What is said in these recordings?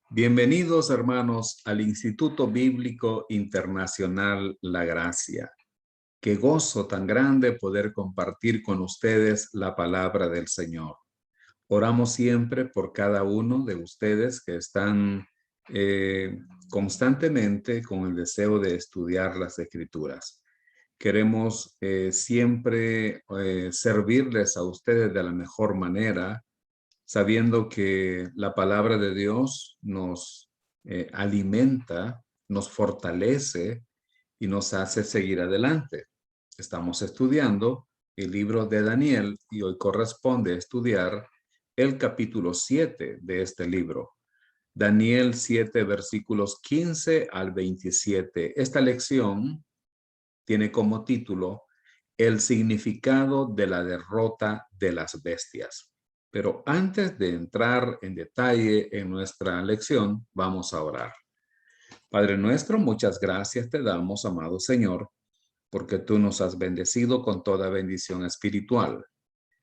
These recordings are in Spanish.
Bienvenidos, hermanos, al Instituto Bíblico Internacional La Gracia. Qué gozo tan grande poder compartir con ustedes la palabra del Señor. Oramos siempre por cada uno de ustedes que están constantemente con el deseo de estudiar las Escrituras. Queremos siempre servirles a ustedes de la mejor manera, sabiendo que la palabra de Dios nos alimenta, nos fortalece y nos hace seguir adelante. Estamos estudiando el libro de Daniel y hoy corresponde estudiar el capítulo 7 de este libro. Daniel 7, versículos 15 al 27. Esta lección tiene como título El significado de la derrota de las bestias. Pero antes de entrar en detalle en nuestra lección, vamos a orar. Padre nuestro, muchas gracias te damos, amado Señor, porque tú nos has bendecido con toda bendición espiritual.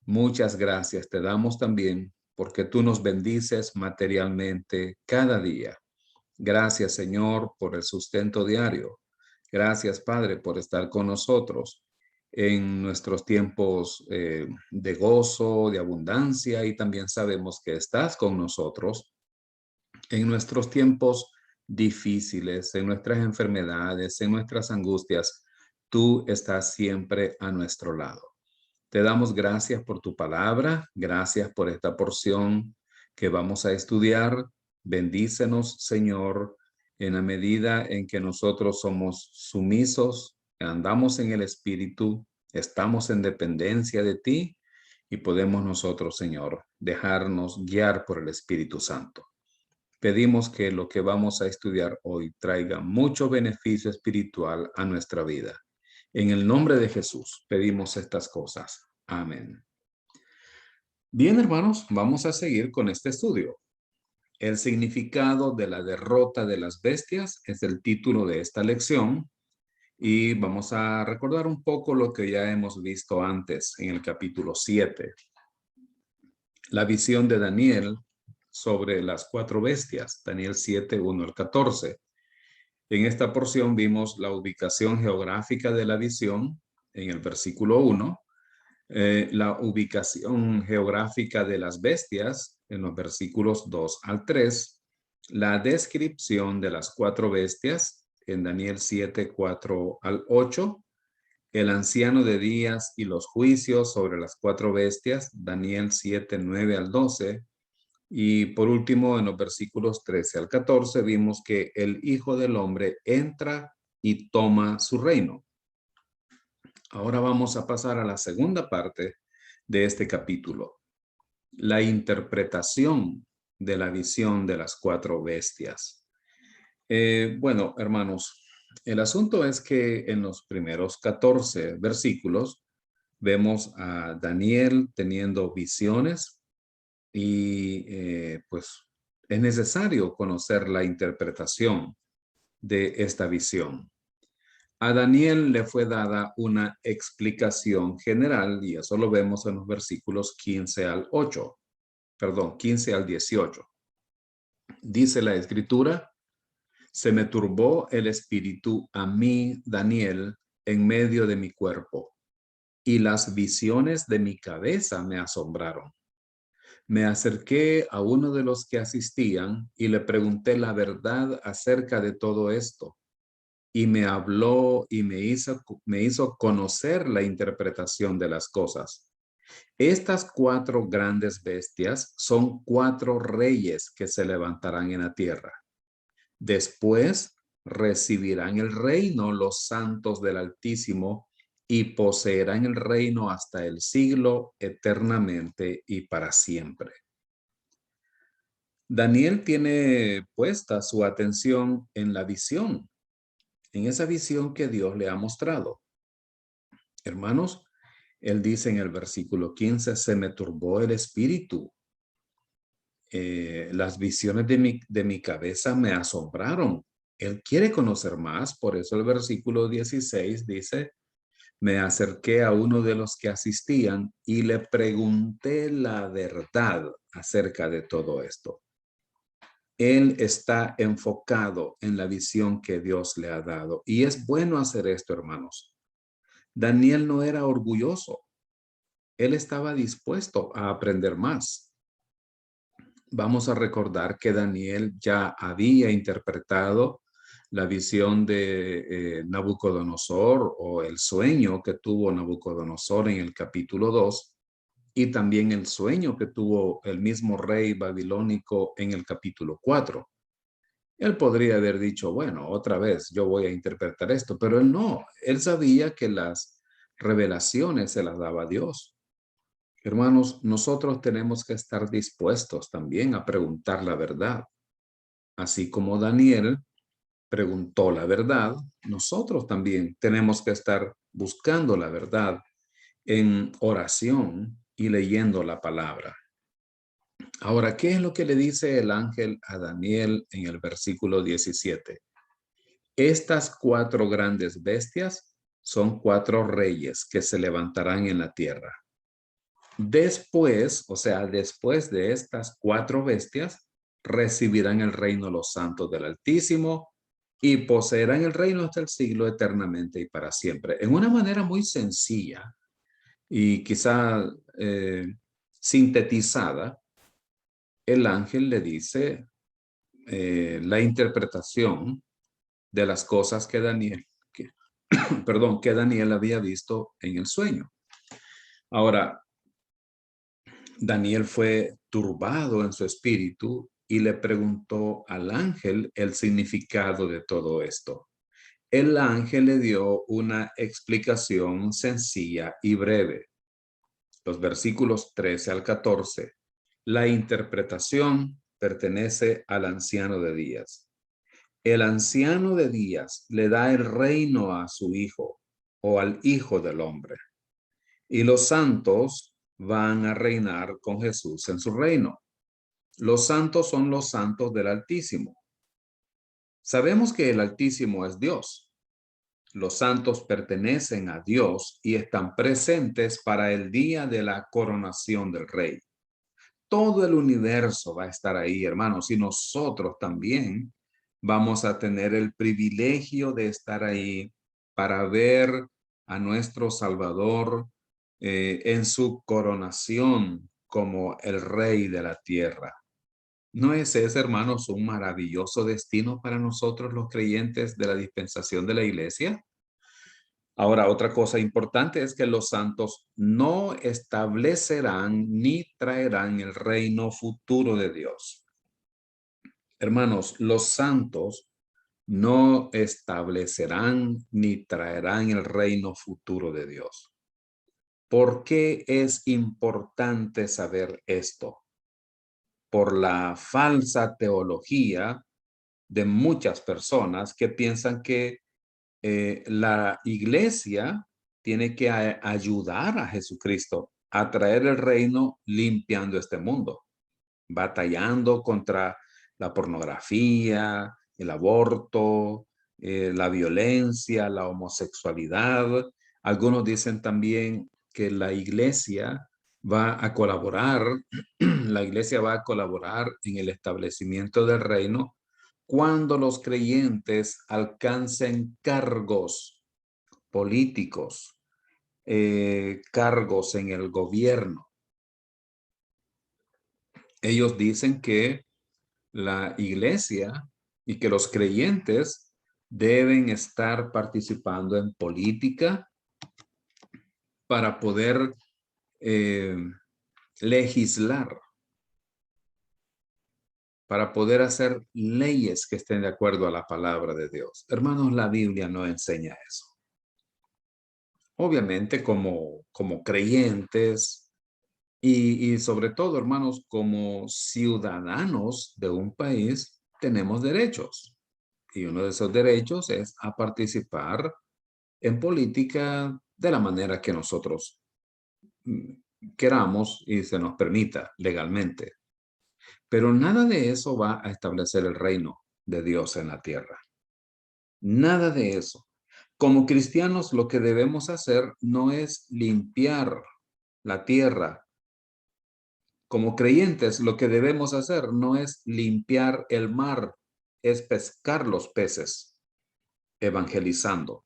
Muchas gracias te damos también porque tú nos bendices materialmente cada día. Gracias, Señor, por el sustento diario. Gracias, Padre, por estar con nosotros en nuestros tiempos de gozo, de abundancia, y también sabemos que estás con nosotros en nuestros tiempos difíciles, en nuestras enfermedades, en nuestras angustias. Tú estás siempre a nuestro lado. Te damos gracias por tu palabra, gracias por esta porción que vamos a estudiar. Bendícenos, Señor, en la medida en que nosotros somos sumisos, andamos en el Espíritu, estamos en dependencia de ti y podemos nosotros, Señor, dejarnos guiar por el Espíritu Santo. Pedimos que lo que vamos a estudiar hoy traiga mucho beneficio espiritual a nuestra vida. En el nombre de Jesús pedimos estas cosas. Amén. Bien, hermanos, vamos a seguir con este estudio. El significado de la derrota de las bestias es el título de esta lección y vamos a recordar un poco lo que ya hemos visto antes en el capítulo 7. La visión de Daniel sobre las 4 bestias, Daniel 7, 1 al 14. En esta porción vimos la ubicación geográfica de la visión en el versículo 1, la ubicación geográfica de las bestias en los versículos 2 al 3, la descripción de las 4 bestias en Daniel 7, 4 al 8, el anciano de días y los juicios sobre las 4 bestias, Daniel 7, 9 al 12, y por último, en los versículos 13 al 14, vimos que el Hijo del Hombre entra y toma su reino. Ahora vamos a pasar a la segunda parte de este capítulo, la interpretación de la visión de las 4 bestias. Bueno, hermanos, el asunto es que en los primeros 14 versículos vemos a Daniel teniendo visiones y pues es necesario conocer la interpretación de esta visión. A Daniel le fue dada una explicación general y eso lo vemos en los versículos 15 al 8, perdón, 15 al 18. Dice la escritura: se me turbó el espíritu a mí, Daniel, en medio de mi cuerpo, y las visiones de mi cabeza me asombraron. Me acerqué a uno de los que asistían y le pregunté la verdad acerca de todo esto. Y me habló y me hizo conocer la interpretación de las cosas. Estas 4 grandes bestias son 4 reyes que se levantarán en la tierra. Después recibirán el reino los santos del Altísimo y poseerán el reino hasta el siglo, eternamente y para siempre. Daniel tiene puesta su atención en la visión, en esa visión que Dios le ha mostrado. Hermanos, él dice en el versículo 15, se me turbó el espíritu. Las visiones de mi cabeza me asombraron. Él quiere conocer más, por eso el versículo 16 dice, me acerqué a uno de los que asistían y le pregunté la verdad acerca de todo esto. Él está enfocado en la visión que Dios le ha dado. Y es bueno hacer esto, hermanos. Daniel no era orgulloso. Él estaba dispuesto a aprender más. Vamos a recordar que Daniel ya había interpretado la visión de Nabucodonosor, o el sueño que tuvo Nabucodonosor en el capítulo 2, y también el sueño que tuvo el mismo rey babilónico en el capítulo 4. Él podría haber dicho, bueno, otra vez yo voy a interpretar esto, pero él no. Él sabía que las revelaciones se las daba Dios. Hermanos, nosotros tenemos que estar dispuestos también a preguntar la verdad. Así como Daniel preguntó la verdad, nosotros también tenemos que estar buscando la verdad en oración y leyendo la palabra. Ahora, ¿qué es lo que le dice el ángel a Daniel en el versículo 17? Estas 4 grandes bestias son 4 reyes que se levantarán en la tierra. Después, o sea, después de estas 4 bestias, recibirán el reino los santos del Altísimo y poseerán el reino hasta el siglo eternamente y para siempre. En una manera muy sencilla y quizá sintetizada, el ángel le dice la interpretación de las cosas que que Daniel había visto en el sueño. Ahora, Daniel fue turbado en su espíritu y le preguntó al ángel el significado de todo esto. El ángel le dio una explicación sencilla y breve. Los versículos 13 al 14. La interpretación pertenece al anciano de días. El anciano de días le da el reino a su hijo o al hijo del hombre. Y los santos van a reinar con Jesús en su reino. Los santos son los santos del Altísimo. Sabemos que el Altísimo es Dios. Los santos pertenecen a Dios y están presentes para el día de la coronación del rey. Todo el universo va a estar ahí, hermanos, y nosotros también vamos a tener el privilegio de estar ahí para ver a nuestro Salvador en su coronación como el Rey de la tierra. ¿No es ese, hermanos, un maravilloso destino para nosotros los creyentes de la dispensación de la iglesia? Ahora, otra cosa importante es que los santos no establecerán ni traerán el reino futuro de Dios. Hermanos, los santos no establecerán ni traerán el reino futuro de Dios. ¿Por qué es importante saber esto? Por la falsa teología de muchas personas que piensan que la iglesia tiene que ayudar a Jesucristo a traer el reino limpiando este mundo, batallando contra la pornografía, el aborto, la violencia, la homosexualidad. Algunos dicen también que la iglesia va a colaborar, la iglesia va a colaborar en el establecimiento del reino cuando los creyentes alcancen cargos políticos, cargos en el gobierno. Ellos dicen que la iglesia y que los creyentes deben estar participando en política para poder legislar, para poder hacer leyes que estén de acuerdo a la palabra de Dios. Hermanos, la Biblia no enseña eso. Obviamente como creyentes y sobre todo, hermanos, como ciudadanos de un país, tenemos derechos. Y uno de esos derechos es a participar en política de la manera que nosotros queramos y se nos permita legalmente. Pero nada de eso va a establecer el reino de Dios en la tierra. Nada de eso. Como cristianos, lo que debemos hacer no es limpiar la tierra Como creyentes, lo que debemos hacer no es limpiar el mar, es pescar los peces, evangelizando.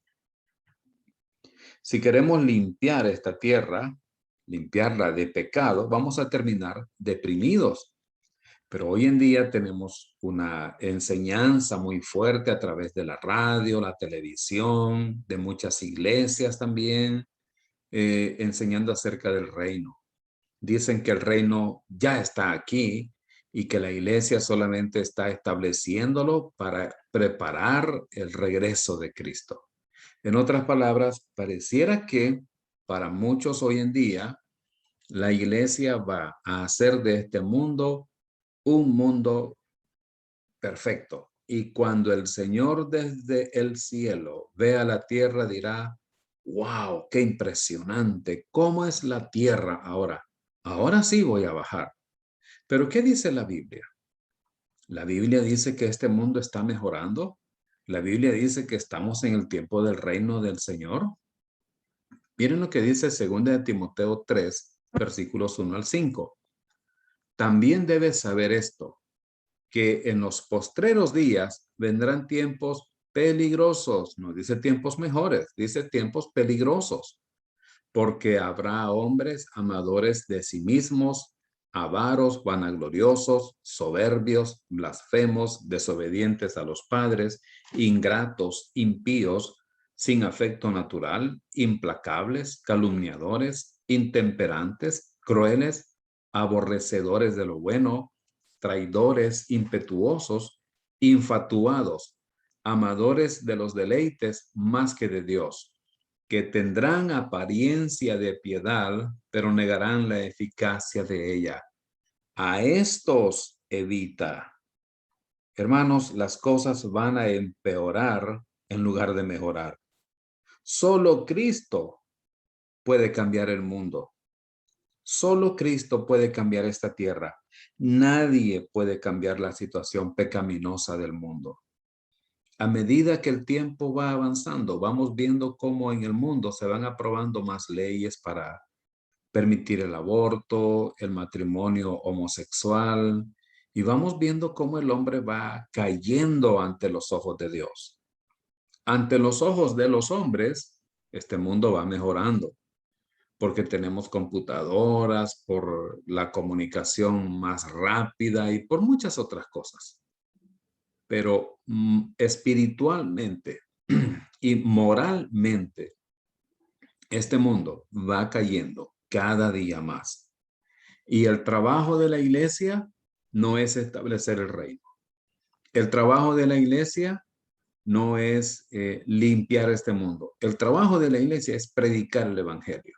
Si queremos limpiar esta tierra, limpiarla de pecado, vamos a terminar deprimidos. Pero hoy en día tenemos una enseñanza muy fuerte a través de la radio, la televisión, de muchas iglesias también, enseñando acerca del reino. Dicen que el reino ya está aquí y que la iglesia solamente está estableciéndolo para preparar el regreso de Cristo. En otras palabras, pareciera que para muchos hoy en día, la iglesia va a hacer de este mundo un mundo perfecto. Y cuando el Señor desde el cielo vea la tierra, dirá, wow, qué impresionante, ¿cómo es la tierra ahora? Ahora sí voy a bajar. Pero ¿qué dice la Biblia? La Biblia dice que este mundo está mejorando. La Biblia dice que estamos en el tiempo del reino del Señor. Miren lo que dice 2 de Timoteo 3, versículos 1 al 5. También debes saber esto, que en los postreros días vendrán tiempos peligrosos. No dice tiempos mejores, dice tiempos peligrosos, porque habrá hombres amadores de sí mismos, avaros, vanagloriosos, soberbios, blasfemos, desobedientes a los padres, ingratos, impíos, sin afecto natural, implacables, calumniadores, intemperantes, crueles, aborrecedores de lo bueno, traidores, impetuosos, infatuados, amadores de los deleites más que de Dios, que tendrán apariencia de piedad, pero negarán la eficacia de ella. A estos evita. Hermanos, las cosas van a empeorar en lugar de mejorar. Solo Cristo puede cambiar el mundo. Solo Cristo puede cambiar esta tierra. Nadie puede cambiar la situación pecaminosa del mundo. A medida que el tiempo va avanzando, vamos viendo cómo en el mundo se van aprobando más leyes para permitir el aborto, el matrimonio homosexual, y vamos viendo cómo el hombre va cayendo ante los ojos de Dios. Ante los ojos de los hombres, este mundo va mejorando, porque tenemos computadoras, por la comunicación más rápida y por muchas otras cosas. Pero espiritualmente y moralmente, este mundo va cayendo cada día más. Y el trabajo de la iglesia no es establecer el reino. El trabajo de la iglesia no es limpiar este mundo. El trabajo de la iglesia es predicar el evangelio.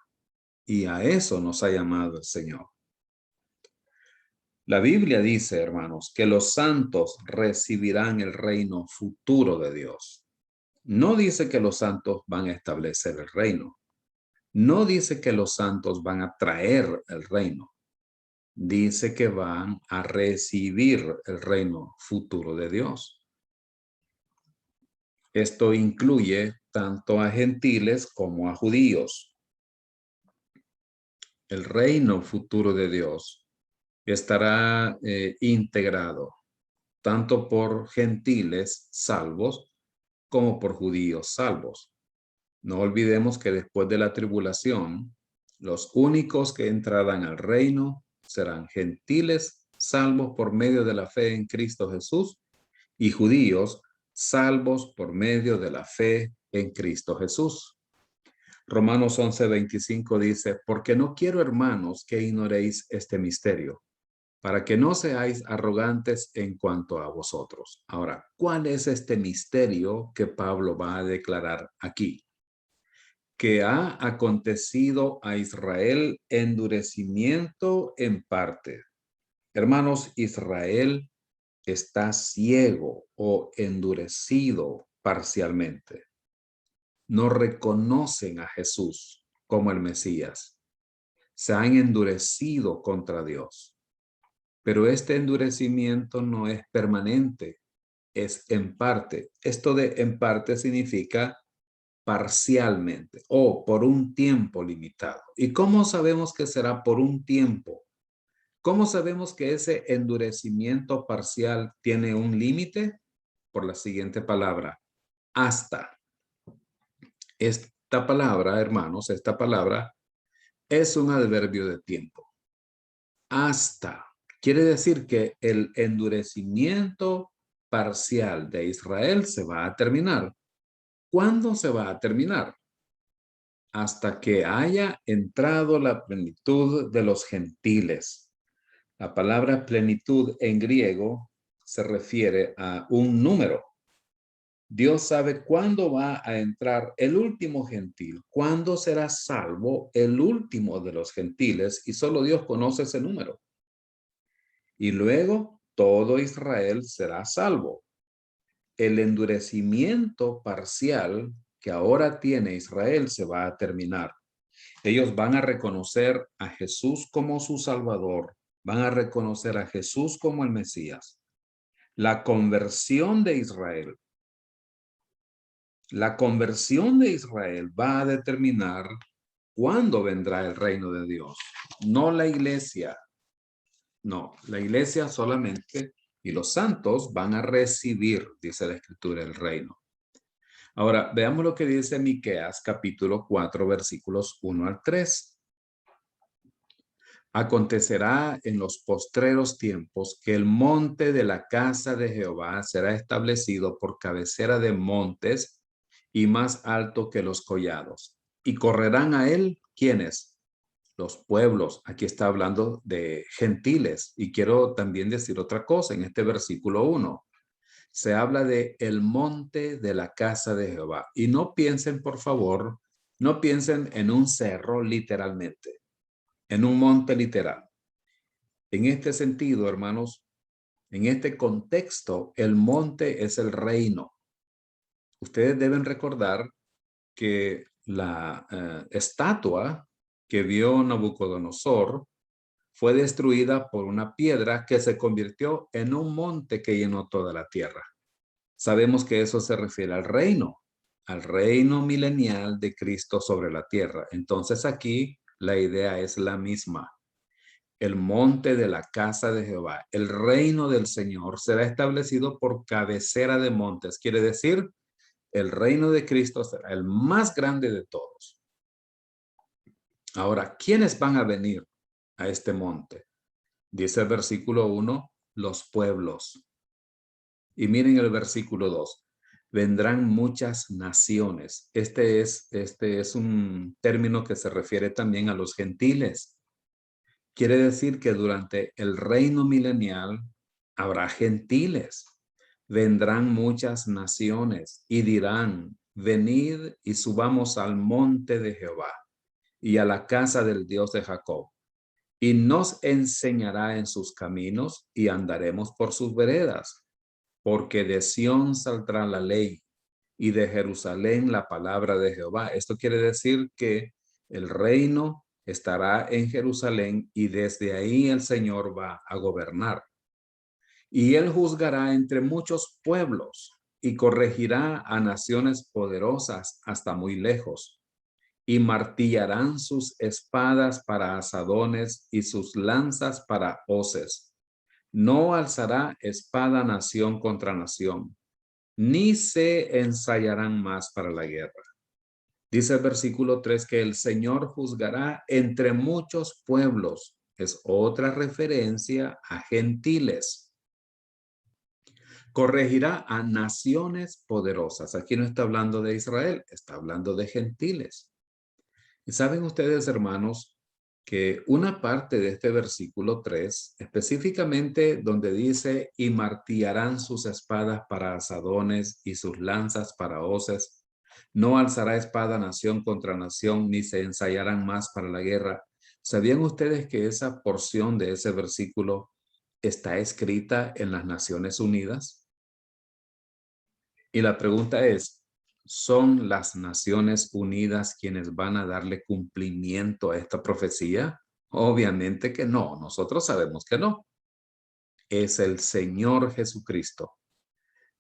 Y a eso nos ha llamado el Señor. La Biblia dice, hermanos, que los santos recibirán el reino futuro de Dios. No dice que los santos van a establecer el reino. No dice que los santos van a traer el reino. Dice que van a recibir el reino futuro de Dios. Esto incluye tanto a gentiles como a judíos. El reino futuro de Dios estará integrado tanto por gentiles salvos como por judíos salvos. No olvidemos que después de la tribulación, los únicos que entrarán al reino serán gentiles salvos por medio de la fe en Cristo Jesús y judíos salvos por medio de la fe en Cristo Jesús. Romanos 11:25 dice, porque no quiero, hermanos, que ignoréis este misterio, para que no seáis arrogantes en cuanto a vosotros. Ahora, ¿cuál es este misterio que Pablo va a declarar aquí? Que ha acontecido a Israel endurecimiento en parte. Hermanos, Israel está ciego o endurecido parcialmente. No reconocen a Jesús como el Mesías. Se han endurecido contra Dios. Pero este endurecimiento no es permanente, es en parte. Esto de en parte significa parcialmente o por un tiempo limitado. ¿Y cómo sabemos que será por un tiempo? ¿Cómo sabemos que ese endurecimiento parcial tiene un límite? Por la siguiente palabra, hasta. Esta palabra, hermanos, esta palabra es un adverbio de tiempo. Hasta. Quiere decir que el endurecimiento parcial de Israel se va a terminar. ¿Cuándo se va a terminar? Hasta que haya entrado la plenitud de los gentiles. La palabra plenitud en griego se refiere a un número. Dios sabe cuándo va a entrar el último gentil, cuándo será salvo el último de los gentiles, y solo Dios conoce ese número. Y luego todo Israel será salvo. El endurecimiento parcial que ahora tiene Israel se va a terminar. Ellos van a reconocer a Jesús como su Salvador, van a reconocer a Jesús como el Mesías. La conversión de Israel va a determinar cuándo vendrá el reino de Dios. No la iglesia. No, la iglesia solamente y los santos van a recibir, dice la Escritura, el reino. Ahora, veamos lo que dice Miqueas capítulo 4, versículos 1 al 3. Acontecerá en los postreros tiempos que el monte de la casa de Jehová será establecido por cabecera de montes y más alto que los collados. Y correrán a él, ¿quiénes? Los pueblos. Aquí está hablando de gentiles. Y quiero también decir otra cosa en este versículo 1. Se habla de el monte de la casa de Jehová. Y no piensen, por favor, no piensen en un cerro literalmente, en un monte literal. En este sentido, hermanos, en este contexto, el monte es el reino. Ustedes deben recordar que la estatua que vio Nabucodonosor fue destruida por una piedra que se convirtió en un monte que llenó toda la tierra. Sabemos que eso se refiere al reino milenial de Cristo sobre la tierra. Entonces aquí la idea es la misma. El monte de la casa de Jehová, el reino del Señor, será establecido por cabecera de montes. Quiere decir, el reino de Cristo será el más grande de todos. Ahora, ¿quiénes van a venir a este monte? Dice el versículo 1, los pueblos. Y miren el versículo 2, vendrán muchas naciones. Este es un término que se refiere también a los gentiles. Quiere decir que durante el reino milenial habrá gentiles. Vendrán muchas naciones y dirán, venid y subamos al monte de Jehová y a la casa del Dios de Jacob. Y nos enseñará en sus caminos y andaremos por sus veredas. Porque de Sión saldrá la ley y de Jerusalén la palabra de Jehová. Esto quiere decir que el reino estará en Jerusalén y desde ahí el Señor va a gobernar. Y él juzgará entre muchos pueblos y corregirá a naciones poderosas hasta muy lejos. Y martillarán sus espadas para asadones y sus lanzas para hoces. No alzará espada nación contra nación, ni se ensayarán más para la guerra. Dice el versículo 3 que el Señor juzgará entre muchos pueblos. Es otra referencia a gentiles. Corregirá a naciones poderosas. Aquí no está hablando de Israel, está hablando de gentiles. Y saben ustedes, hermanos, que una parte de este versículo 3, específicamente donde dice, y martillarán sus espadas para asadones y sus lanzas para hoces, no alzará espada nación contra nación, ni se ensayarán más para la guerra. ¿Sabían ustedes que esa porción de ese versículo está escrita en las Naciones Unidas? Y la pregunta es, ¿son las Naciones Unidas quienes van a darle cumplimiento a esta profecía? Obviamente que no, nosotros sabemos que no. Es el Señor Jesucristo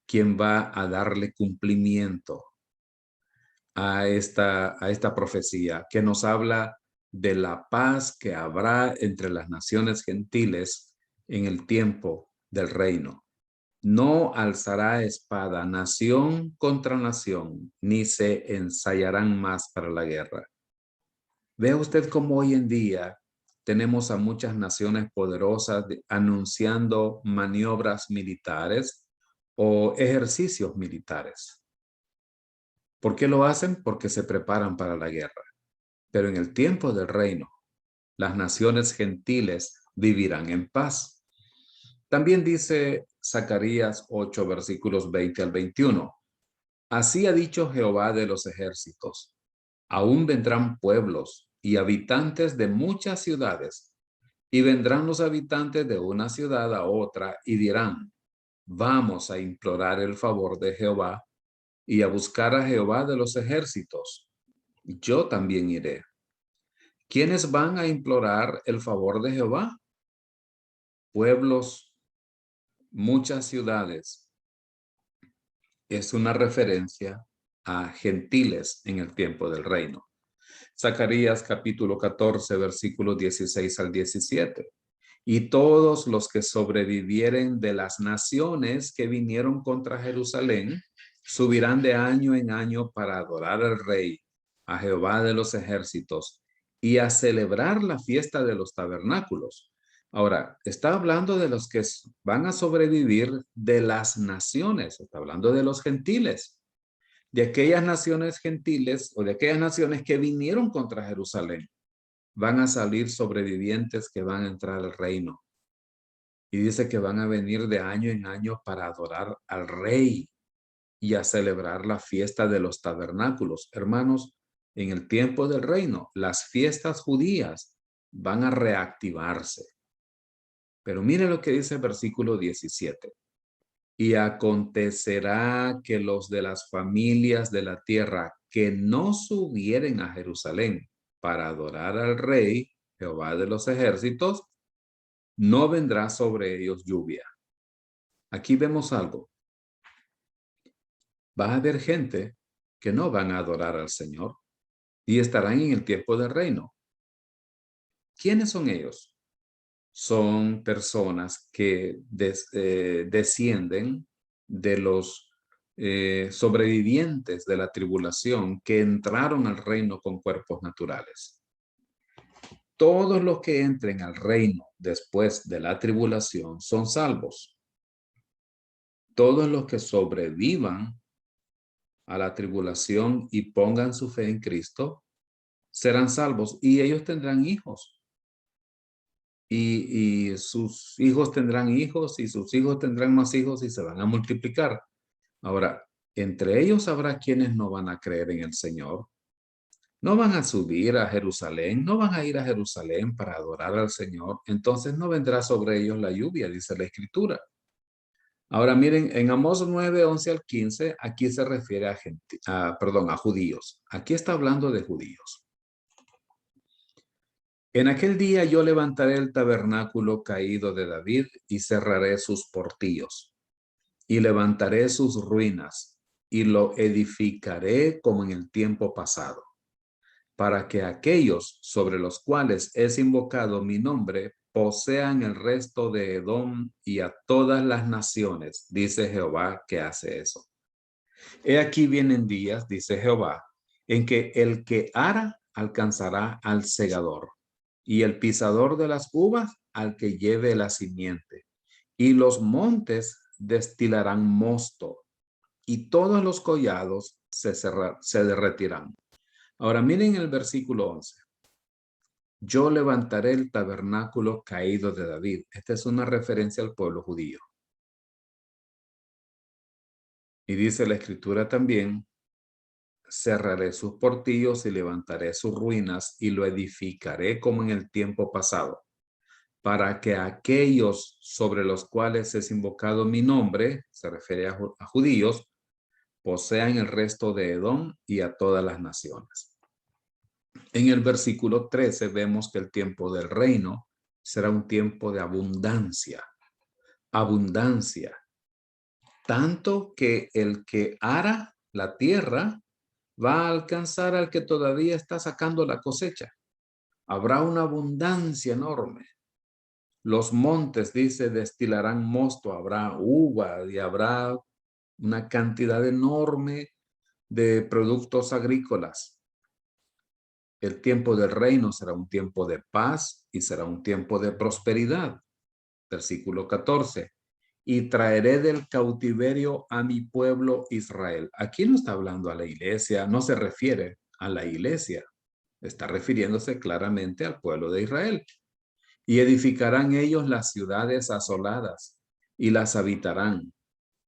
quien va a darle cumplimiento a esta profecía que nos habla de la paz que habrá entre las naciones gentiles en el tiempo del reino. No alzará espada nación contra nación, ni se ensayarán más para la guerra. Vea usted cómo hoy en día tenemos a muchas naciones poderosas anunciando maniobras militares o ejercicios militares. ¿Por qué lo hacen? Porque se preparan para la guerra. Pero en el tiempo del reino, las naciones gentiles vivirán en paz. También dice Zacarías 8, versículos 20 al 21. Así ha dicho Jehová de los ejércitos. Aún vendrán pueblos y habitantes de muchas ciudades, y vendrán los habitantes de una ciudad a otra y dirán, vamos a implorar el favor de Jehová y a buscar a Jehová de los ejércitos. Yo también iré. ¿Quiénes van a implorar el favor de Jehová? Pueblos, muchas ciudades. Es una referencia a gentiles en el tiempo del reino. Zacarías capítulo 14, versículos 16 al 17. Y todos los que sobrevivieren de las naciones que vinieron contra Jerusalén, subirán de año en año para adorar al Rey, a Jehová de los ejércitos, y a celebrar la fiesta de los tabernáculos. Ahora, está hablando de los que van a sobrevivir de las naciones, está hablando de los gentiles, de aquellas naciones gentiles o de aquellas naciones que vinieron contra Jerusalén. Van a salir sobrevivientes que van a entrar al reino. Y dice que van a venir de año en año para adorar al Rey y a celebrar la fiesta de los tabernáculos. Hermanos, en el tiempo del reino, las fiestas judías van a reactivarse. Pero mire lo que dice el versículo 17. Y acontecerá que los de las familias de la tierra que no subieren a Jerusalén para adorar al Rey, Jehová de los ejércitos, no vendrá sobre ellos lluvia. Aquí vemos algo. Va a haber gente que no van a adorar al Señor y estarán en el tiempo del reino. ¿Quiénes son ellos? Son personas que descienden de los sobrevivientes de la tribulación que entraron al reino con cuerpos naturales. Todos los que entren al reino después de la tribulación son salvos. Todos los que sobrevivan a la tribulación y pongan su fe en Cristo serán salvos y ellos tendrán hijos. Y sus hijos tendrán hijos y sus hijos tendrán más hijos y se van a multiplicar. Ahora, entre ellos habrá quienes no van a creer en el Señor. No van a subir a Jerusalén, no van a ir a Jerusalén para adorar al Señor. Entonces no vendrá sobre ellos la lluvia, dice la Escritura. Ahora miren, en Amós 9, 11 al 15, aquí se refiere a judíos. Aquí está hablando de judíos. En aquel día yo levantaré el tabernáculo caído de David y cerraré sus portillos y levantaré sus ruinas y lo edificaré como en el tiempo pasado, para que aquellos sobre los cuales es invocado mi nombre posean el resto de Edom y a todas las naciones, dice Jehová que hace eso. He aquí vienen días, dice Jehová, en que el que ara alcanzará al segador y el pisador de las uvas al que lleve la simiente. Y los montes destilarán mosto y todos los collados se derretirán. Ahora miren el versículo 11. Yo levantaré el tabernáculo caído de David. Esta es una referencia al pueblo judío. Y dice la Escritura también, cerraré sus portillos y levantaré sus ruinas y lo edificaré como en el tiempo pasado, para que aquellos sobre los cuales es invocado mi nombre, se refiere a judíos, posean el resto de Edom y a todas las naciones. En el versículo 13 vemos que el tiempo del reino será un tiempo de abundancia. Abundancia. Tanto que el que ara la tierra va a alcanzar al que todavía está sacando la cosecha. Habrá una abundancia enorme. Los montes, dice, destilarán mosto, habrá uva y habrá una cantidad enorme de productos agrícolas. El tiempo del reino será un tiempo de paz y será un tiempo de prosperidad. Versículo 14. Y traeré del cautiverio a mi pueblo Israel. Aquí no está hablando a la iglesia, no se refiere a la iglesia. Está refiriéndose claramente al pueblo de Israel. Y edificarán ellos las ciudades asoladas y las habitarán.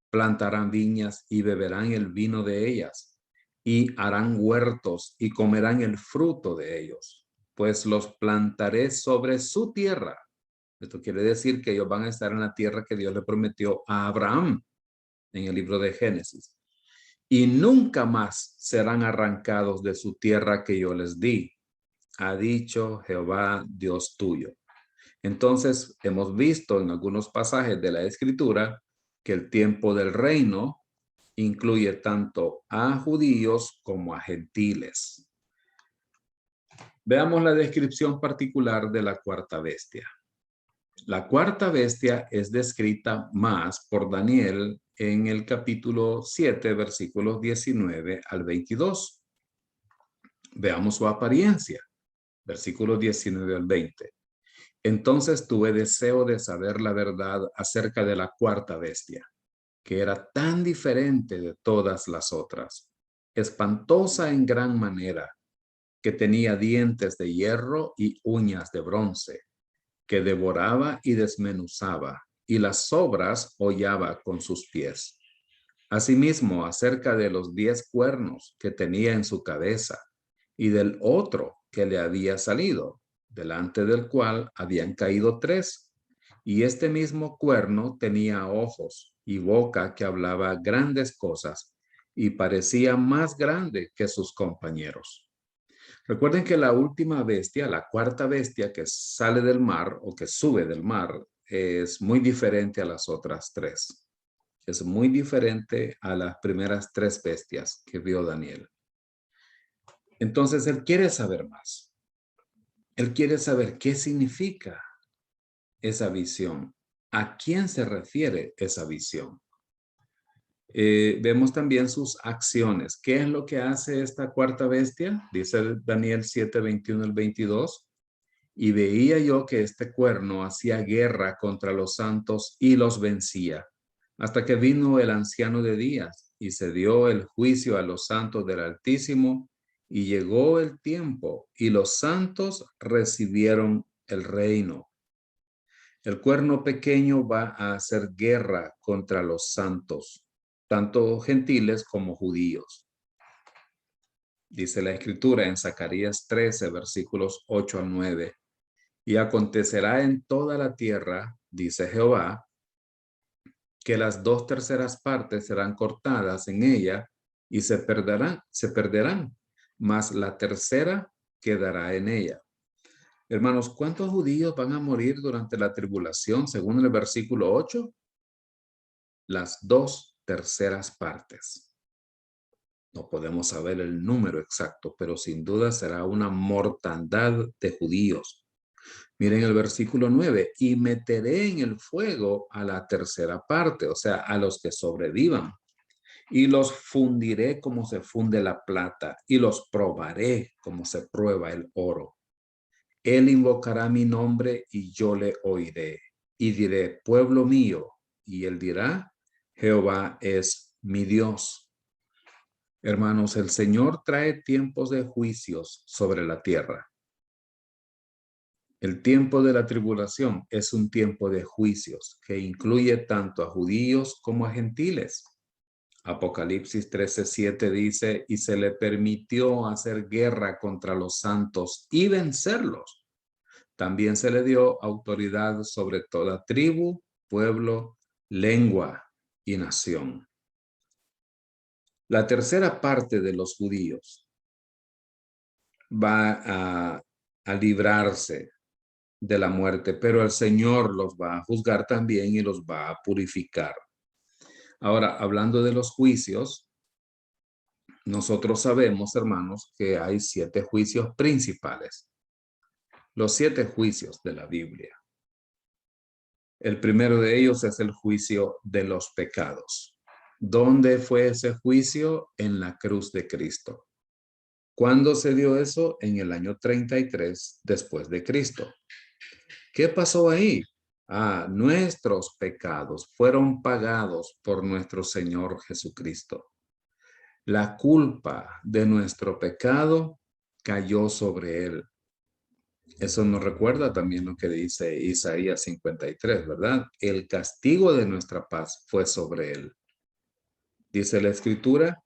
Plantarán viñas y beberán el vino de ellas. Y harán huertos y comerán el fruto de ellos. Pues los plantaré sobre su tierra. Esto quiere decir que ellos van a estar en la tierra que Dios le prometió a Abraham en el libro de Génesis. Y nunca más serán arrancados de su tierra que yo les di, ha dicho Jehová Dios tuyo. Entonces, hemos visto en algunos pasajes de la Escritura que el tiempo del reino incluye tanto a judíos como a gentiles. Veamos la descripción particular de la cuarta bestia. La cuarta bestia es descrita más por Daniel en el capítulo 7, versículos 19 al 22. Veamos su apariencia, versículos 19 al 20. Entonces tuve deseo de saber la verdad acerca de la cuarta bestia, que era tan diferente de todas las otras, espantosa en gran manera, que tenía dientes de hierro y uñas de bronce, que devoraba y desmenuzaba, y las sobras hollaba con sus pies. Asimismo, acerca de los 10 cuernos que tenía en su cabeza, y del otro que le había salido, delante del cual habían caído 3, y este mismo cuerno tenía ojos y boca que hablaba grandes cosas, y parecía más grande que sus compañeros. Recuerden que la última bestia, la cuarta bestia que sale del mar o que sube del mar, es muy diferente a las otras 3. Es muy diferente a las primeras 3 bestias que vio Daniel. Entonces, él quiere saber más. Él quiere saber qué significa esa visión. ¿A quién se refiere esa visión? Vemos también sus acciones. ¿Qué es lo que hace esta cuarta bestia? Dice Daniel 7, 21 al 22. Y veía yo que este cuerno hacía guerra contra los santos y los vencía, hasta que vino el anciano de días y se dio el juicio a los santos del Altísimo, y llegó el tiempo y los santos recibieron el reino. El cuerno pequeño va a hacer guerra contra los santos, tanto gentiles como judíos. Dice la Escritura en Zacarías 13, versículos 8 al 9. Y acontecerá en toda la tierra, dice Jehová, que las 2/3 partes serán cortadas en ella y se perderán, mas la tercera quedará en ella. Hermanos, ¿cuántos judíos van a morir durante la tribulación según el versículo 8? Las 2/3 partes. No podemos saber el número exacto, pero sin duda será una mortandad de judíos. Miren el versículo 9, y meteré en el fuego a la tercera parte, o sea, a los que sobrevivan, y los fundiré como se funde la plata, y los probaré como se prueba el oro. Él invocará mi nombre y yo le oiré, y diré, pueblo mío, y él dirá, Jehová es mi Dios. Hermanos, el Señor trae tiempos de juicios sobre la tierra. El tiempo de la tribulación es un tiempo de juicios que incluye tanto a judíos como a gentiles. Apocalipsis 13:7 dice, y se le permitió hacer guerra contra los santos y vencerlos. También se le dio autoridad sobre toda tribu, pueblo, lengua y nación. La tercera parte de los judíos va a librarse de la muerte, pero el Señor los va a juzgar también y los va a purificar. Ahora, hablando de los juicios, nosotros sabemos, hermanos, que hay 7 juicios principales. los 7 juicios de la Biblia. El primero de ellos es el juicio de los pecados. ¿Dónde fue ese juicio? En la cruz de Cristo. ¿Cuándo se dio eso? En el año 33 después de Cristo. ¿Qué pasó ahí? Nuestros pecados fueron pagados por nuestro Señor Jesucristo. La culpa de nuestro pecado cayó sobre él. Eso nos recuerda también lo que dice Isaías 53, ¿verdad? El castigo de nuestra paz fue sobre él. Dice la Escritura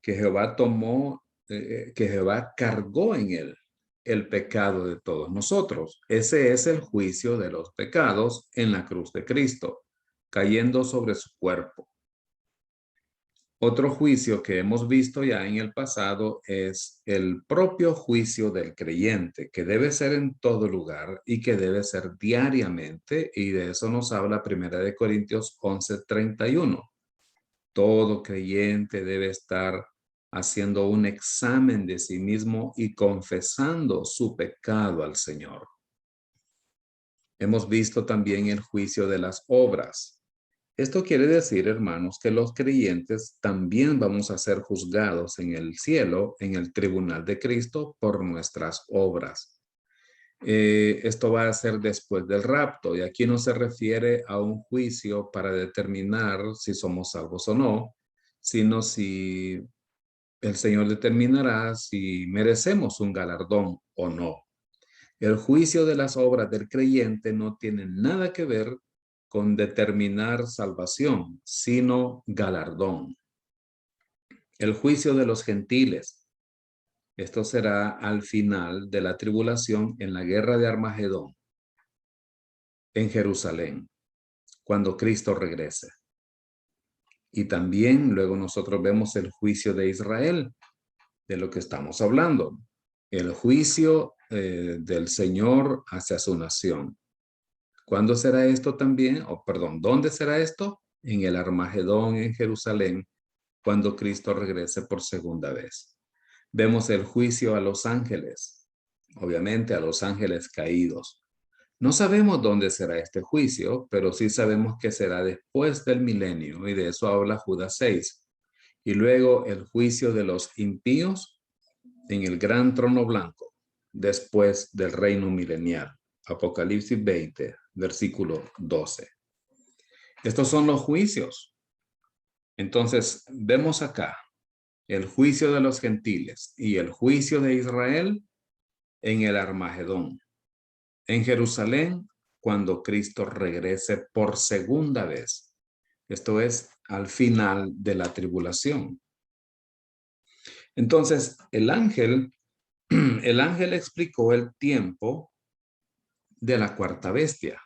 que que Jehová cargó en él el pecado de todos nosotros. Ese es el juicio de los pecados en la cruz de Cristo, cayendo sobre su cuerpo. Otro juicio que hemos visto ya en el pasado es el propio juicio del creyente, que debe ser en todo lugar y que debe ser diariamente, y de eso nos habla 1 Corintios 11:31. Todo creyente debe estar haciendo un examen de sí mismo y confesando su pecado al Señor. Hemos visto también el juicio de las obras. Esto quiere decir, hermanos, que los creyentes también vamos a ser juzgados en el cielo, en el tribunal de Cristo, por nuestras obras. Esto va a ser después del rapto, y aquí no se refiere a un juicio para determinar si somos salvos o no, sino si el Señor determinará si merecemos un galardón o no. El juicio de las obras del creyente no tiene nada que ver con determinar salvación, sino galardón. El juicio de los gentiles. Esto será al final de la tribulación en la guerra de Armagedón, en Jerusalén, cuando Cristo regrese. Y también luego nosotros vemos el juicio de Israel, de lo que estamos hablando. El juicio del Señor hacia su nación. ¿Cuándo será esto también? ¿Dónde será esto? En el Armagedón en Jerusalén, cuando Cristo regrese por segunda vez. Vemos el juicio a los ángeles, obviamente a los ángeles caídos. No sabemos dónde será este juicio, pero sí sabemos que será después del milenio, y de eso habla Judas 6. Y luego el juicio de los impíos en el gran trono blanco, después del reino milenial. Apocalipsis 20, versículo 12. Estos son los juicios. Entonces, vemos acá el juicio de los gentiles y el juicio de Israel en el Armagedón, en Jerusalén, cuando Cristo regrese por segunda vez. Esto es al final de la tribulación. Entonces, el ángel explicó el tiempo de la cuarta bestia.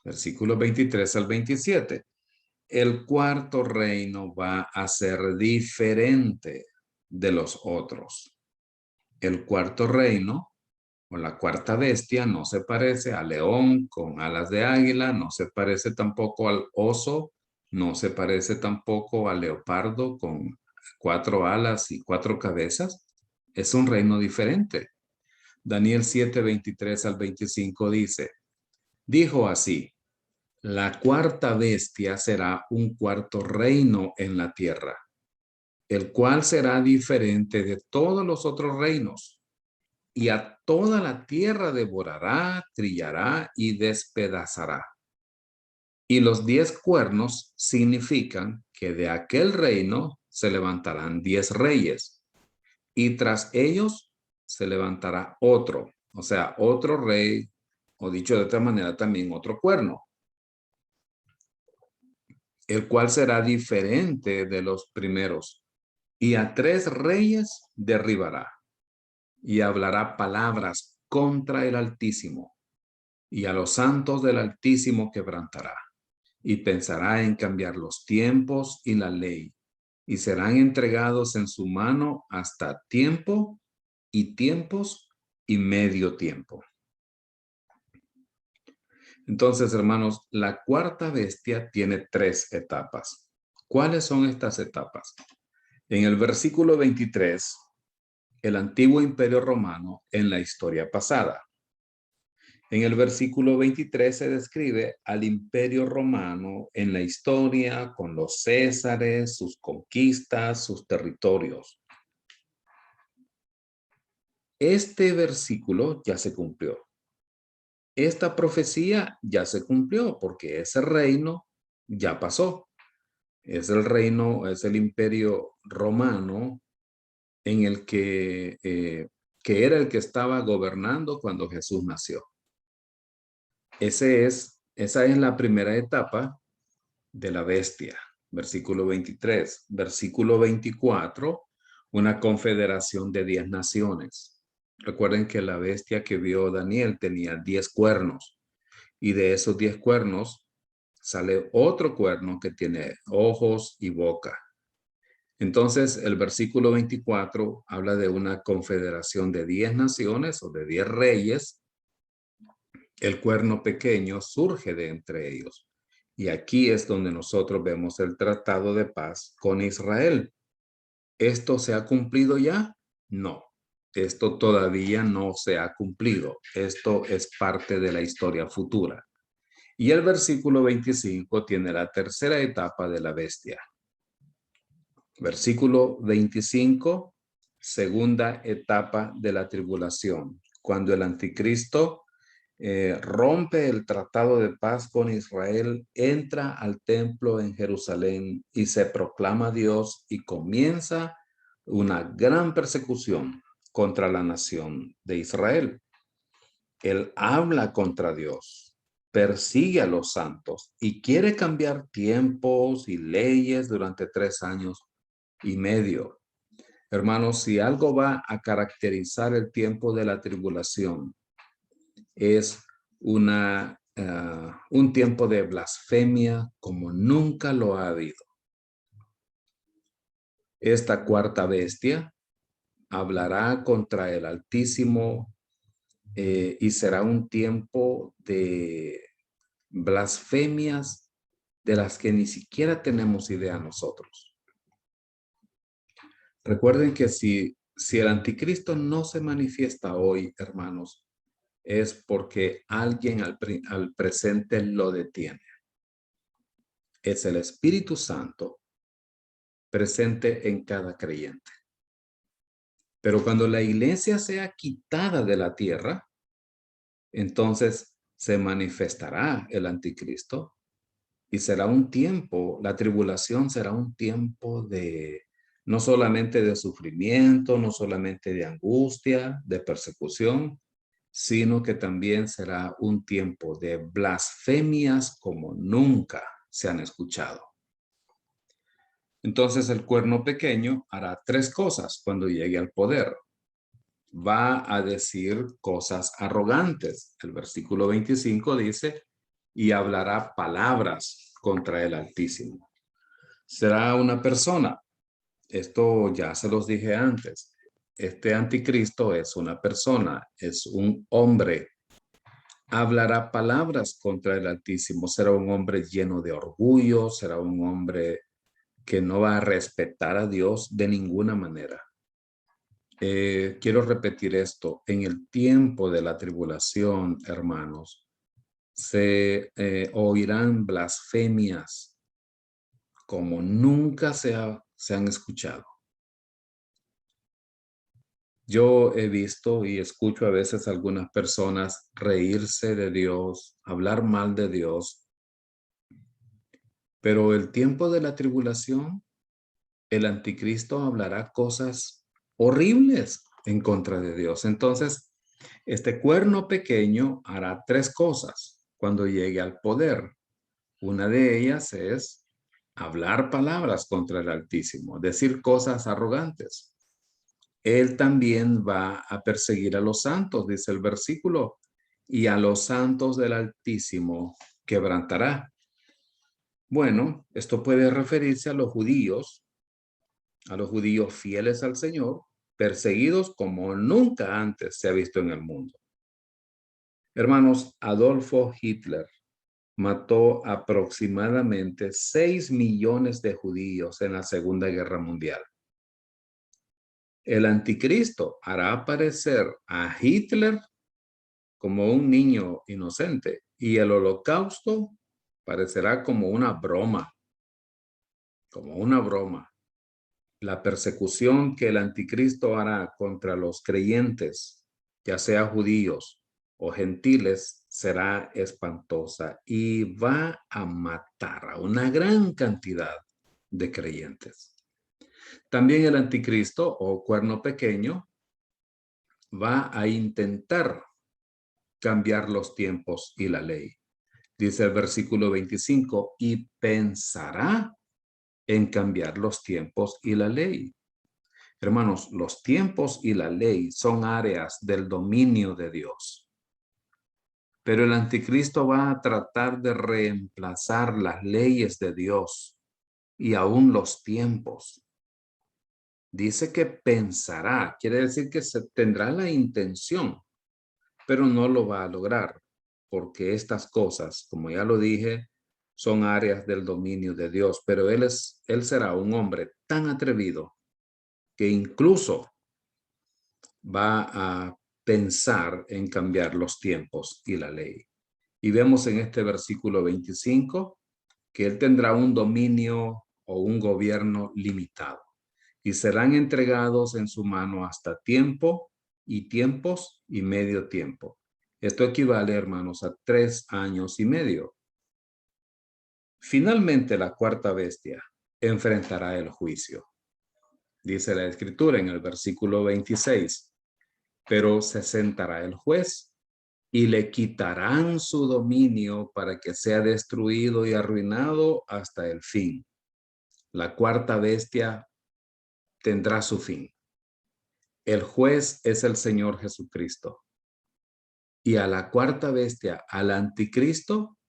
Versículos 23 al 27. El cuarto reino va a ser diferente de los otros. El cuarto reino o la cuarta bestia no se parece al león con alas de águila, no se parece tampoco al oso, no se parece tampoco al leopardo con 4 alas y 4 cabezas. Es un reino diferente. Daniel 7, 23 al 25 dice, dijo así, la cuarta bestia será un cuarto reino en la tierra, el cual será diferente de todos los otros reinos, y a toda la tierra devorará, trillará y despedazará. Y los 10 cuernos significan que de aquel reino se levantarán 10 reyes, y tras ellos se levantará otro, o sea, otro rey, o dicho de otra manera también otro cuerno, el cual será diferente de los primeros, y a 3 reyes derribará, y hablará palabras contra el Altísimo, y a los santos del Altísimo quebrantará, y pensará en cambiar los tiempos y la ley, y serán entregados en su mano hasta tiempo y tiempos y medio tiempo. Entonces, hermanos, la cuarta bestia tiene 3 etapas. ¿Cuáles son estas etapas? En el versículo 23, el antiguo imperio romano en la historia pasada. En el versículo 23 se describe al Imperio Romano en la historia con los césares, sus conquistas, sus territorios. Este versículo ya se cumplió. Esta profecía ya se cumplió porque ese reino ya pasó. Es el reino, es el Imperio Romano en el que era el que estaba gobernando cuando Jesús nació. Esa es la primera etapa de la bestia, versículo 23. Versículo 24, una confederación de 10 naciones. Recuerden que la bestia que vio Daniel tenía 10 cuernos y de esos 10 cuernos sale otro cuerno que tiene ojos y boca. Entonces, el versículo 24 habla de una confederación de 10 naciones o de 10 reyes. El cuerno pequeño surge de entre ellos. Y aquí es donde nosotros vemos el tratado de paz con Israel. ¿Esto se ha cumplido ya? No, esto todavía no se ha cumplido. Esto es parte de la historia futura. Y el versículo 25 tiene la tercera etapa de la bestia. Versículo 25, segunda etapa de la tribulación, cuando el anticristo rompe el tratado de paz con Israel, entra al templo en Jerusalén y se proclama Dios y comienza una gran persecución contra la nación de Israel. Él habla contra Dios, persigue a los santos y quiere cambiar tiempos y leyes durante 3 años y medio. Hermanos, si algo va a caracterizar el tiempo de la tribulación, es un tiempo de blasfemia como nunca lo ha habido. Esta cuarta bestia hablará contra el Altísimo y será un tiempo de blasfemias de las que ni siquiera tenemos idea nosotros. Recuerden que si el anticristo no se manifiesta hoy, hermanos, es porque alguien al presente lo detiene. Es el Espíritu Santo presente en cada creyente. Pero cuando la iglesia sea quitada de la tierra, entonces se manifestará el anticristo y será un tiempo, la tribulación será un tiempo de no solamente de sufrimiento, no solamente de angustia, de persecución, sino que también será un tiempo de blasfemias como nunca se han escuchado. Entonces el cuerno pequeño hará 3 cosas cuando llegue al poder. Va a decir cosas arrogantes. El versículo 25 dice, y hablará palabras contra el Altísimo. Será una persona. Esto ya se los dije antes. Este anticristo es una persona, es un hombre. Hablará palabras contra el Altísimo. Será un hombre lleno de orgullo, será un hombre que no va a respetar a Dios de ninguna manera. Quiero repetir esto. En el tiempo de la tribulación, hermanos, se oirán blasfemias como nunca se han escuchado. Yo he visto y escucho a veces a algunas personas reírse de Dios, hablar mal de Dios, pero el tiempo de la tribulación, el anticristo hablará cosas horribles en contra de Dios. Entonces, este cuerno pequeño hará 3 cosas cuando llegue al poder. Una de ellas es hablar palabras contra el Altísimo, decir cosas arrogantes. Él también va a perseguir a los santos, dice el versículo, y a los santos del Altísimo quebrantará. Bueno, esto puede referirse a los judíos fieles al Señor, perseguidos como nunca antes se ha visto en el mundo. Hermanos, Adolfo Hitler mató aproximadamente 6 millones de judíos en la Segunda Guerra Mundial. El anticristo hará aparecer a Hitler como un niño inocente, y el holocausto parecerá como una broma, como una broma. La persecución que el anticristo hará contra los creyentes, ya sea judíos o gentiles, será espantosa y va a matar a una gran cantidad de creyentes. También el anticristo o cuerno pequeño va a intentar cambiar los tiempos y la ley. Dice el versículo 25, y pensará en cambiar los tiempos y la ley. Hermanos, los tiempos y la ley son áreas del dominio de Dios. Pero el anticristo va a tratar de reemplazar las leyes de Dios y aún los tiempos. Dice que pensará, quiere decir que se tendrá la intención, pero no lo va a lograr, porque estas cosas, como ya lo dije, son áreas del dominio de Dios, pero él será un hombre tan atrevido que incluso va a pensar en cambiar los tiempos y la ley. Y vemos en este versículo 25 que él tendrá un dominio o un gobierno limitado y serán entregados en su mano hasta tiempo y tiempos y medio tiempo. Esto equivale, hermanos, a 3 años y medio. Finalmente, la cuarta bestia enfrentará el juicio. Dice la Escritura en el versículo 26, pero se sentará el juez y le quitarán su dominio para que sea destruido y arruinado hasta el fin. La cuarta bestia tendrá su fin. El juez es el Señor Jesucristo. Y a la cuarta bestia, al anticristo,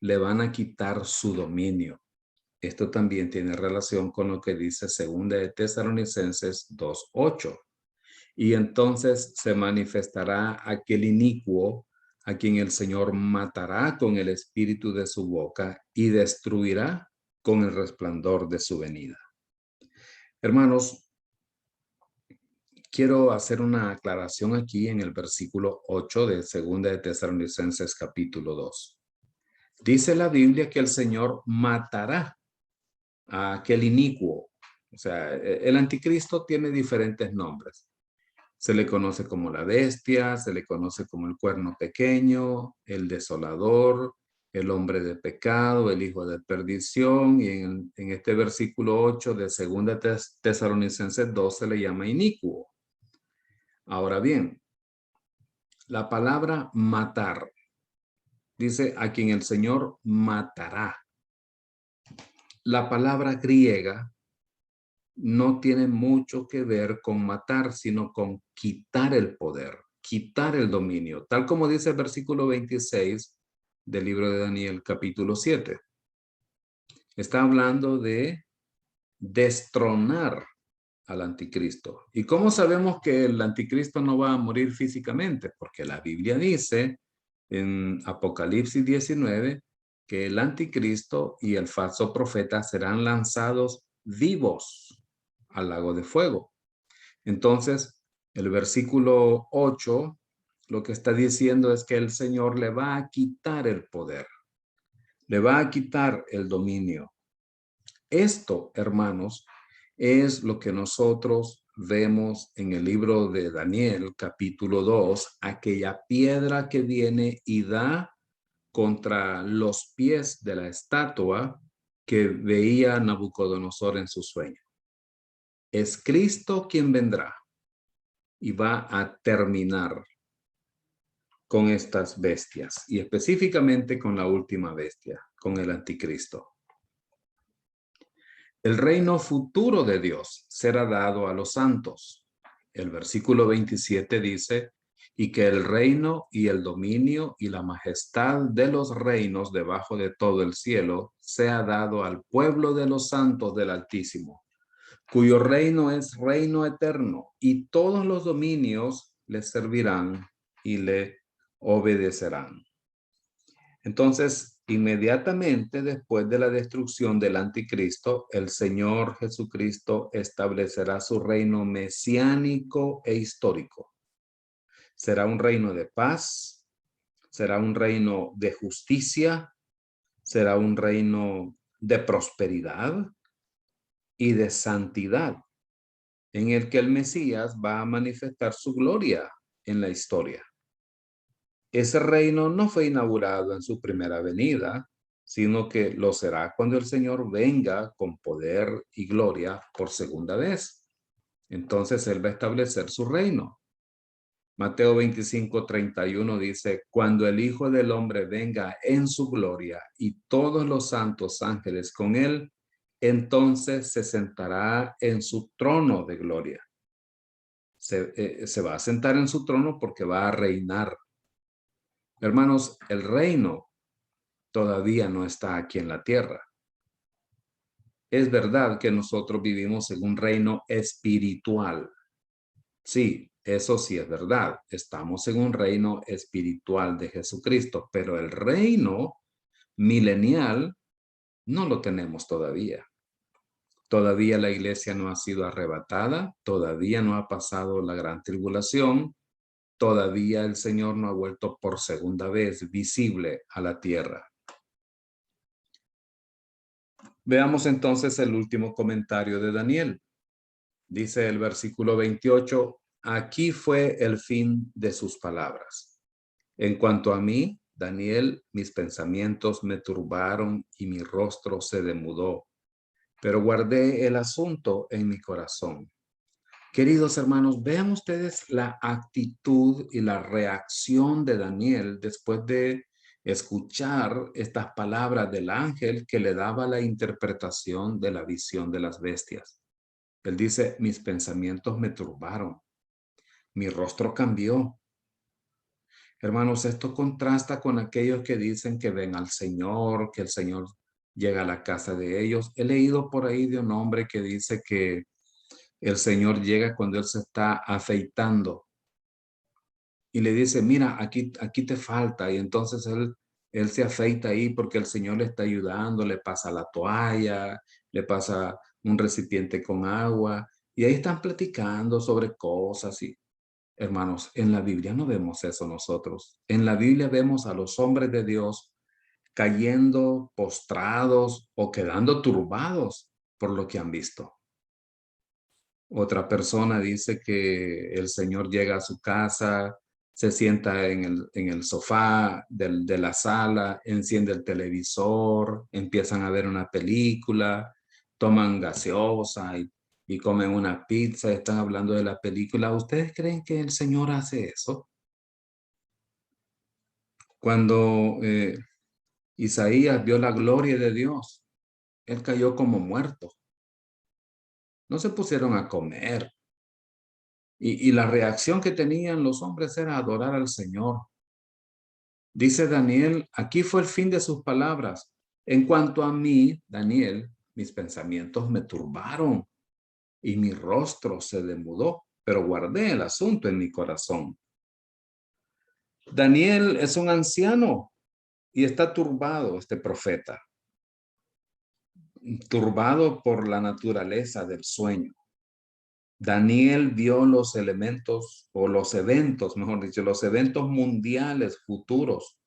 le van a quitar su dominio. Esto también tiene relación con lo que dice 2 de Tesalonicenses 2:8. Y entonces se manifestará aquel inicuo a quien el Señor matará con el espíritu de su boca y destruirá con el resplandor de su venida. Hermanos, quiero hacer una aclaración aquí en el versículo 8 de 2 de Tesalonicenses capítulo 2. Dice la Biblia que el Señor matará a aquel inicuo. O sea, el anticristo tiene diferentes nombres. Se le conoce como la bestia, se le conoce como el cuerno pequeño, el desolador, el hombre de pecado, el hijo de perdición. Y en este versículo 8 de 2 Tesalonicenses 2 se le llama inicuo. Ahora bien, la palabra matar dice a quien el Señor matará. La palabra griega no tiene mucho que ver con matar, sino con quitar el poder, quitar el dominio, tal como dice el versículo 26 del libro de Daniel, capítulo 7. Está hablando de destronar al anticristo. ¿Y cómo sabemos que el anticristo no va a morir físicamente? Porque la Biblia dice en Apocalipsis 19 que el anticristo y el falso profeta serán lanzados vivos al lago de fuego. Entonces, el versículo 8 lo que está diciendo es que el Señor le va a quitar el poder, le va a quitar el dominio. Esto, hermanos, es lo que nosotros vemos en el libro de Daniel, capítulo 2, aquella piedra que viene y da contra los pies de la estatua que veía Nabucodonosor en su sueño. Es Cristo quien vendrá y va a terminar con estas bestias y específicamente con la última bestia, con el anticristo. El reino futuro de Dios será dado a los santos. El versículo 27 dice, y que el reino y el dominio y la majestad de los reinos debajo de todo el cielo sea dado al pueblo de los santos del Altísimo, cuyo reino es reino eterno, y todos los dominios le servirán y le obedecerán. Entonces, inmediatamente después de la destrucción del anticristo, el Señor Jesucristo establecerá su reino mesiánico e histórico. Será un reino de paz, será un reino de justicia, será un reino de prosperidad y de santidad, en el que el Mesías va a manifestar su gloria en la historia. Ese reino no fue inaugurado en su primera venida, sino que lo será cuando el Señor venga con poder y gloria por segunda vez. Entonces Él va a establecer su reino. Mateo 25:31 dice, cuando el Hijo del Hombre venga en su gloria y todos los santos ángeles con Él, entonces se sentará en su trono de gloria. Se va a sentar en su trono porque va a reinar. Hermanos, el reino todavía no está aquí en la tierra. Es verdad que nosotros vivimos en un reino espiritual. Sí, eso sí es verdad. Estamos en un reino espiritual de Jesucristo, pero el reino milenial no lo tenemos todavía. Todavía la iglesia no ha sido arrebatada, todavía no ha pasado la gran tribulación, todavía el Señor no ha vuelto por segunda vez visible a la tierra. Veamos entonces el último comentario de Daniel. Dice el versículo 28, aquí fue el fin de sus palabras. En cuanto a mí, Daniel, mis pensamientos me turbaron y mi rostro se demudó, pero guardé el asunto en mi corazón. Queridos hermanos, vean ustedes la actitud y la reacción de Daniel después de escuchar estas palabras del ángel que le daba la interpretación de la visión de las bestias. Él dice, mis pensamientos me turbaron, mi rostro cambió. Hermanos, esto contrasta con aquellos que dicen que ven al Señor, que el Señor llega a la casa de ellos. He leído por ahí de un hombre que dice que el Señor llega cuando él se está afeitando y le dice, mira, aquí te falta. Y entonces él se afeita ahí porque el Señor le está ayudando, le pasa la toalla, le pasa un recipiente con agua y ahí están platicando sobre cosas. Y hermanos, en la Biblia no vemos eso nosotros. En la Biblia vemos a los hombres de Dios cayendo postrados o quedando turbados por lo que han visto. Otra persona dice que el Señor llega a su casa, se sienta en el sofá de la sala, enciende el televisor, empiezan a ver una película, toman gaseosa y comen una pizza, están hablando de la película. ¿Ustedes creen que el Señor hace eso? Cuando Isaías vio la gloria de Dios, él cayó como muerto. No se pusieron a comer. Y la reacción que tenían los hombres era adorar al Señor. Dice Daniel, aquí fue el fin de sus palabras. En cuanto a mí, Daniel, mis pensamientos me turbaron y mi rostro se demudó, pero guardé el asunto en mi corazón. Daniel es un anciano y está turbado, este profeta, turbado por la naturaleza del sueño. Daniel vio los elementos o los eventos, mejor dicho, los eventos mundiales futuros.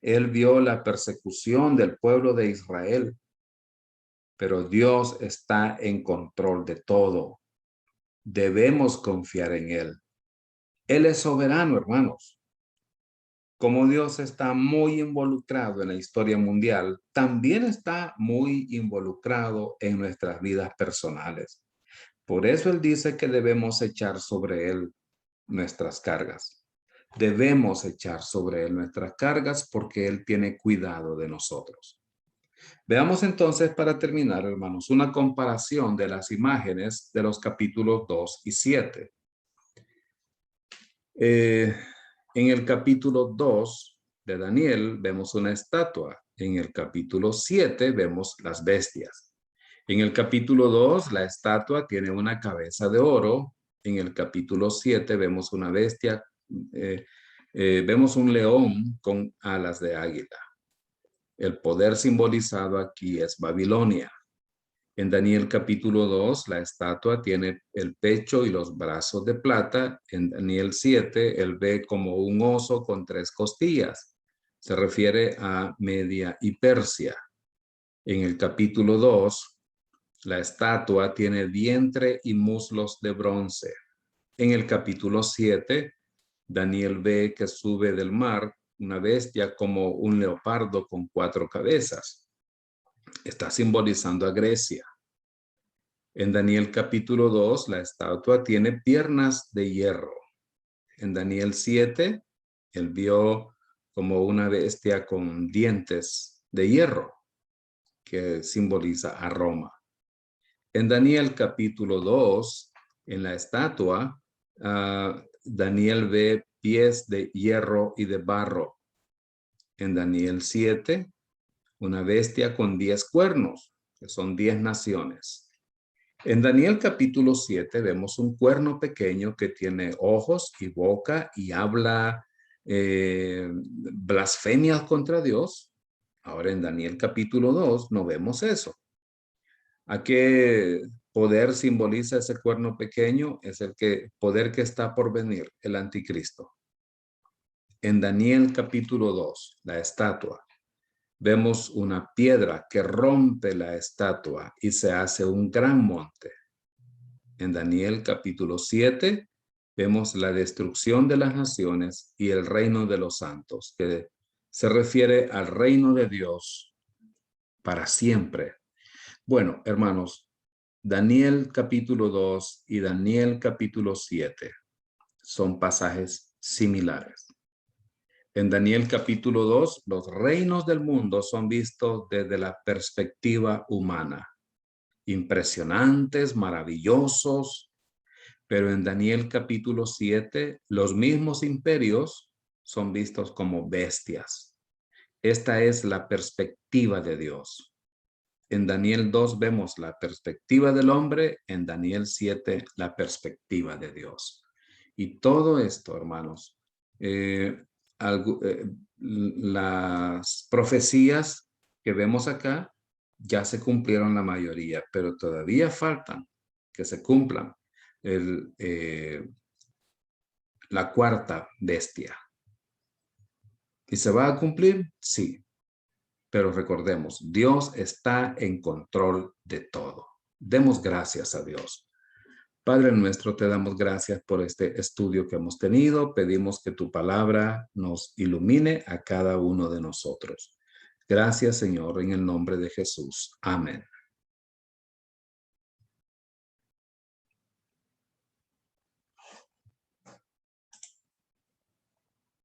Él vio la persecución del pueblo de Israel, pero Dios está en control de todo. Debemos confiar en Él. Él es soberano, hermanos. Como Dios está muy involucrado en la historia mundial, también está muy involucrado en nuestras vidas personales. Por eso Él dice que debemos echar sobre Él nuestras cargas. Debemos echar sobre Él nuestras cargas porque Él tiene cuidado de nosotros. Veamos entonces, para terminar, hermanos, una comparación de las imágenes de los capítulos 2 y 7. En el capítulo 2 de Daniel vemos una estatua. En el capítulo 7 vemos las bestias. En el capítulo 2 la estatua tiene una cabeza de oro. En el capítulo 7 vemos una bestia, vemos un león con alas de águila. El poder simbolizado aquí es Babilonia. En Daniel capítulo 2, la estatua tiene el pecho y los brazos de plata. En Daniel 7, él ve como un oso con 3 costillas. Se refiere a Media y Persia. En el capítulo 2, la estatua tiene vientre y muslos de bronce. En el capítulo 7, Daniel ve que sube del mar una bestia como un leopardo con 4 cabezas. Está simbolizando a Grecia. En Daniel capítulo 2, la estatua tiene piernas de hierro. En Daniel 7, él vio como una bestia con dientes de hierro, que simboliza a Roma. En Daniel capítulo 2, en la estatua, Daniel ve pies de hierro y de barro. En Daniel 7, una bestia con 10 cuernos, que son 10 naciones. En Daniel capítulo 7 vemos un cuerno pequeño que tiene ojos y boca y habla blasfemias contra Dios. Ahora en Daniel capítulo 2 no vemos eso. ¿A qué poder simboliza ese cuerno pequeño? Es el poder que está por venir, el anticristo. En Daniel capítulo 2, la estatua, vemos una piedra que rompe la estatua y se hace un gran monte. En Daniel capítulo 7 vemos la destrucción de las naciones y el reino de los santos, que se refiere al reino de Dios para siempre. Bueno, hermanos, Daniel capítulo 2 y Daniel capítulo 7 son pasajes similares. En Daniel capítulo 2, los reinos del mundo son vistos desde la perspectiva humana. Impresionantes, maravillosos, pero en Daniel capítulo 7, los mismos imperios son vistos como bestias. Esta es la perspectiva de Dios. En Daniel 2 vemos la perspectiva del hombre, en Daniel 7 la perspectiva de Dios. Y todo esto, hermanos, las profecías que vemos acá ya se cumplieron la mayoría, pero todavía faltan que se cumplan la cuarta bestia. ¿Y se va a cumplir? Sí. Pero recordemos, Dios está en control de todo. Demos gracias a Dios. Padre nuestro, te damos gracias por este estudio que hemos tenido. Pedimos que tu palabra nos ilumine a cada uno de nosotros. Gracias, Señor, en el nombre de Jesús. Amén.